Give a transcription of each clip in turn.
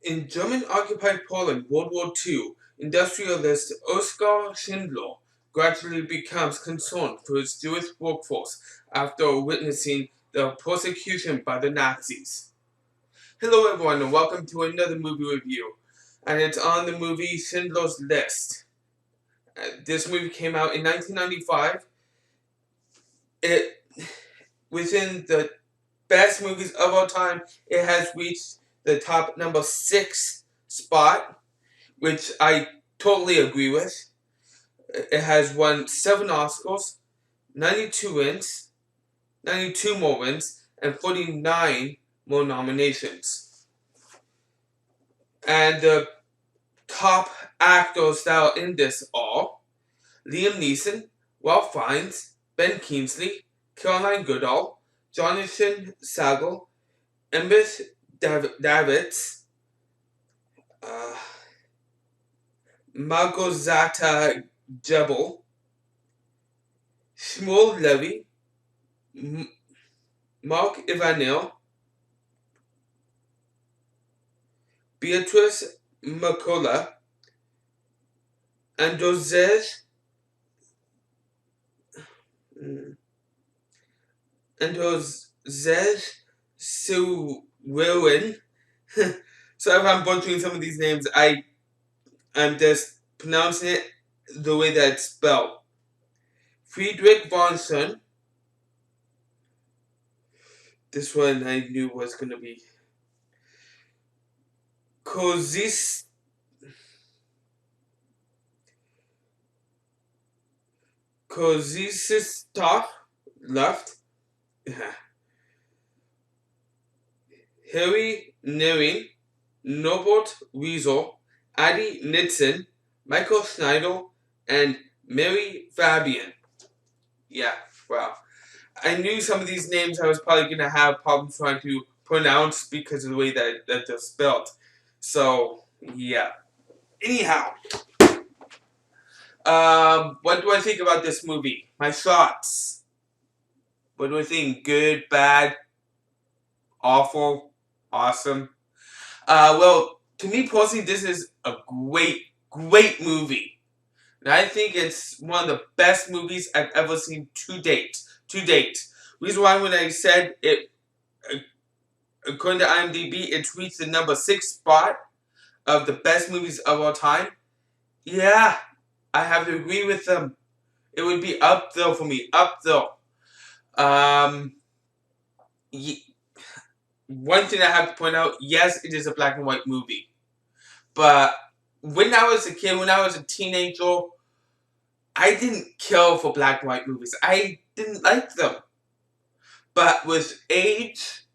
In German-occupied Poland, World War II, industrialist Oskar Schindler gradually becomes concerned for his Jewish workforce after witnessing the persecution by the Nazis. Hello everyone and welcome to another movie review, and it's on the movie Schindler's List. This movie came out in 1995. It within the best movies of all time, it has reached the top number 6 spot, which I totally agree with. It has won 7 Oscars, 92 wins, 92 more wins, and 49 more nominations. And the top actors that are in this are Liam Neeson, Ralph Fiennes, Ben Kingsley, Caroline Goodall, Jonathan Sagal, Embeth Davids, Margozata Jebel, Shmuel Levy, Mark Ivanil, Beatrice McCullough, and Joseph Suwilin. So if I'm butchering some of these names, I'm just pronouncing it the way that it's spelled. Friedrich Vonson. This one I knew was going to be. Kozisistov left. Harry Nering, Norbert Wiesel, Adi Nitzen, Michael Schneider, and Mary Fabian. Yeah, wow. I knew some of these names I was probably going to have problems trying to pronounce because of the way that they're spelled. So, yeah. Anyhow, what do I think about this movie? My thoughts. What do I think? Good, bad, awful, awesome? Well, to me personally, this is a great movie. And I think it's one of the best movies I've ever seen to date. Reason why when I said it, according to IMDb, it's reached the number 6 spot of the best movies of all time. Yeah, I have to agree with them. It would be up there for me, up there. One thing I have to point out, yes, it is a black and white movie. But when I was a kid, when I was a teenager, I didn't care for black and white movies. I didn't like them. But with age,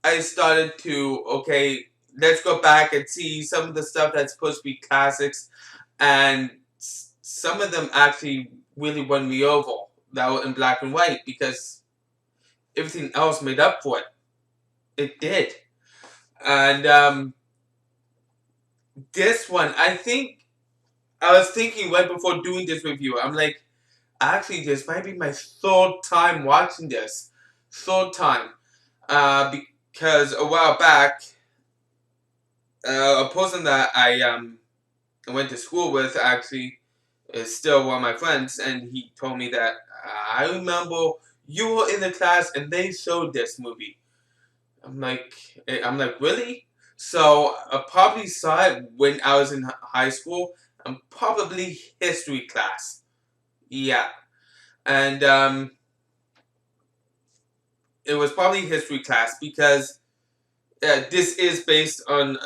I started to, okay, let's go back and see some of the stuff that's supposed to be classics. And some of them actually really won me over that were in black and white because everything else made up for it. It did. And this one, I was thinking right before doing this review, I'm like, actually, this might be my 3rd time watching this. 3rd time. Because a while back, a person that I went to school with actually is still one of my friends, and he told me that, I remember you were in the class and they showed this movie. I'm like, really? So I probably saw it when I was in high school, and probably history class. Yeah. And it was probably history class because this is based on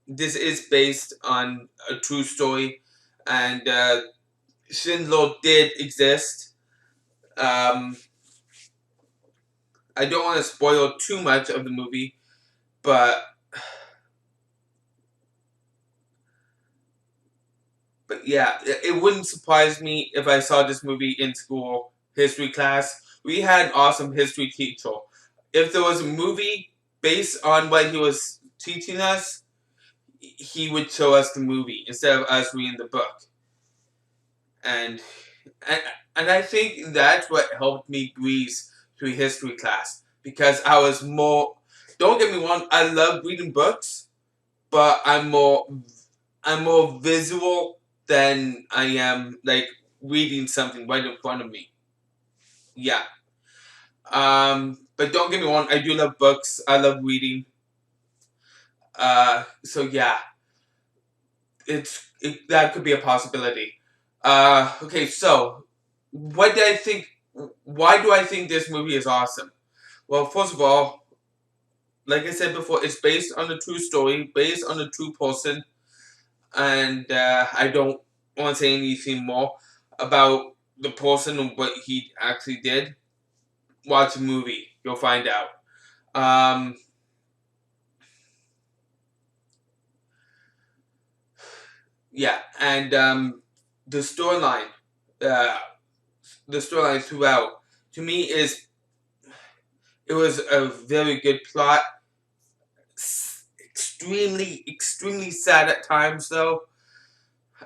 this is based on a true story, and Schindler did exist. I don't want to spoil too much of the movie, but yeah, it wouldn't surprise me if I saw this movie in school history class. We had an awesome history teacher. If there was a movie based on what he was teaching us, he would show us the movie instead of us reading the book. And I think that's what helped me breeze through history class, because I was more Don't get me wrong, I love reading books, but I'm more visual than I am like reading something right in front of me. Yeah. But don't get me wrong, I do love books. I love reading. So yeah, that could be a possibility. Okay, so what do I think? Why do I think this movie is awesome? Well, first of all, like I said before, it's based on a true story, based on a true person, and I don't want to say anything more about the person and what he actually did. Watch the movie, you'll find out. Um, yeah, and the storyline, uh, the storyline throughout, to me is it was a very good plot. Extremely sad at times, though.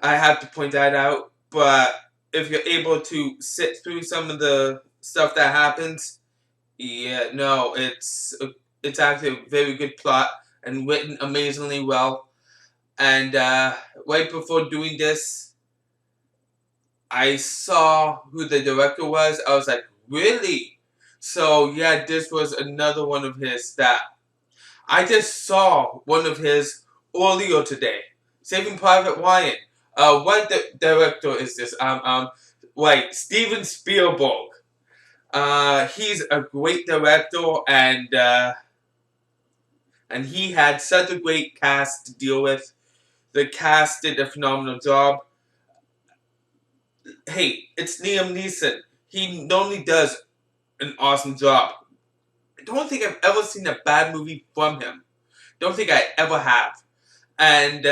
I have to point that out. But if you're able to sit through some of the stuff that happens, yeah, no, it's actually a very good plot and written amazingly well. And right before doing this, I saw who the director was. I was like, really? So yeah, this was another one of his that I just saw one of his earlier today. Saving Private Ryan. What director is this? Like Steven Spielberg. He's a great director, and he had such a great cast to deal with. The cast did a phenomenal job. Hey, it's Liam Neeson. He normally does an awesome job. I don't think I've ever seen a bad movie from him. Don't think I ever have. And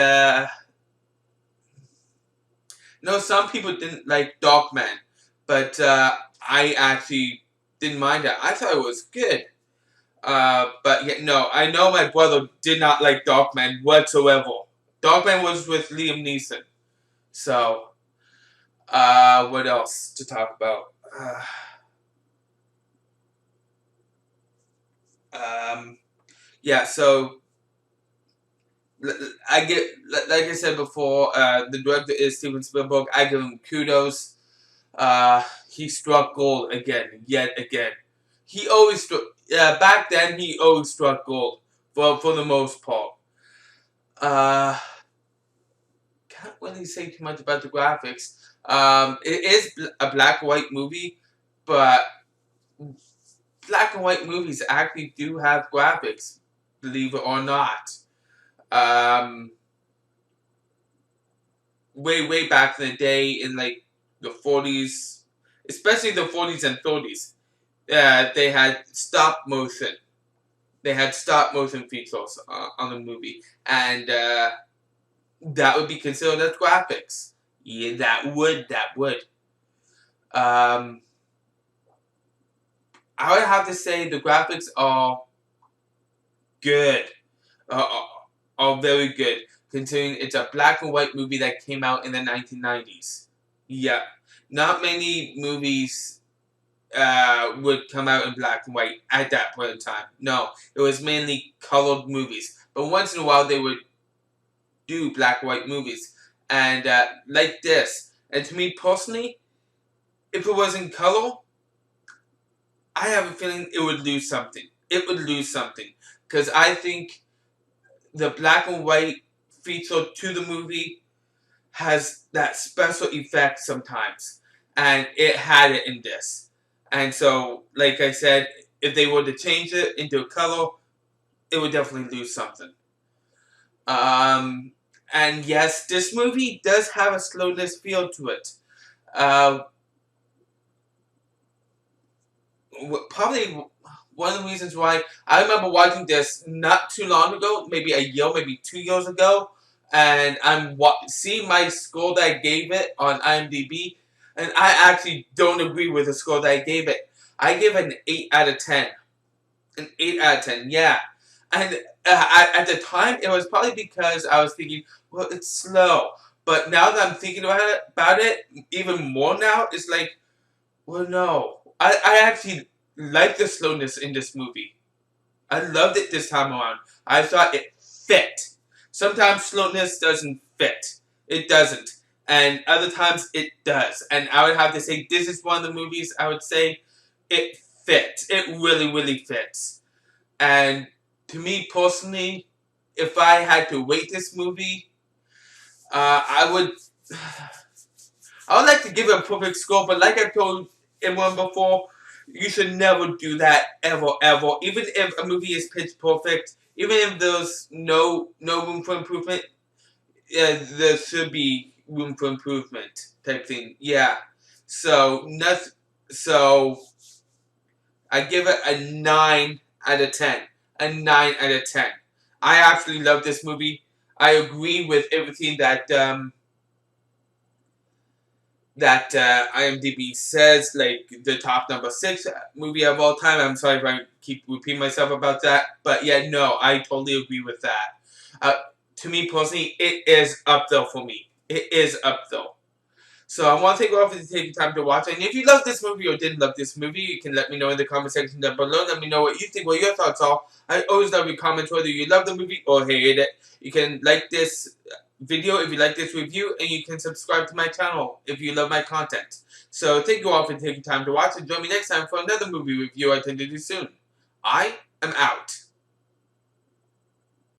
no, some people didn't like Dogman, but I actually didn't mind it. I thought it was good. But yeah, no, I know my brother did not like Dogman whatsoever. Dogman was with Liam Neeson. So, what else to talk about? Um, yeah, so I get, like I said before, the director is Steven Spielberg. I give him kudos. He struck gold again, yet again. He always struck. Back then, he always struck gold for the most part. Uh, can't really say too much about the graphics. It is a black and white movie, but black and white movies actually do have graphics, believe it or not. Um, way back in the day, in like the 40s, especially the 40s and 30s, they had stop motion. They had stop motion features on the movie, and that would be considered as graphics. Yeah, that would. Um, I would have to say the graphics are good, uh, are very good, considering it's a black and white movie that came out in the 1990s. Yeah, not many movies would come out in black and white at that point in time. No, it was mainly colored movies. But once in a while, they would do black and white movies. And like this. And to me personally, if it was in color, I have a feeling it would lose something. It would lose something. Because I think the black and white feature to the movie has that special effect sometimes. And it had it in this. And so, like I said, if they were to change it into a color, it would definitely lose something. And yes, this movie does have a slowness feel to it. Uh, Probably one of the reasons why I remember watching this not too long ago, maybe a year, maybe 2 years ago, and I'm seeing my score that I gave it on IMDb, and I actually don't agree with the score that I gave it. I gave it an 8 out of 10. An 8 out of 10, yeah. And at the time, it was probably because I was thinking, well, it's slow. But now that I'm thinking about it even more now, it's like, well, no. I actually like the slowness in this movie. I loved it this time around. I thought it fit. Sometimes slowness doesn't fit. It doesn't. And other times it does. And I would have to say this is one of the movies I would say it fits. It really, really fits. And to me personally, if I had to rate this movie, I would like to give it a perfect score, but like I told everyone before, you should never do that ever, ever. Even if a movie is pitch perfect, even if there's no room for improvement, there should be room for improvement type thing. Yeah. So So I give it a 9 out of 10. A 9 out of 10. I absolutely love this movie. I agree with everything that IMDb says, like the top number 6 movie of all time. I'm sorry if I keep repeating myself about that, but yeah, no, I totally agree with that. To me personally, it is up there for me. It is up there. So I want to thank you all for taking time to watch. And if you love this movie or didn't love this movie, you can let me know in the comment section down below. Let me know what you think, what your thoughts are. I always love your comments, whether you love the movie or hate it. You can like this video if you like this review, and you can subscribe to my channel if you love my content. So thank you all for taking time to watch, and join me next time for another movie review I intend to do soon. I am out.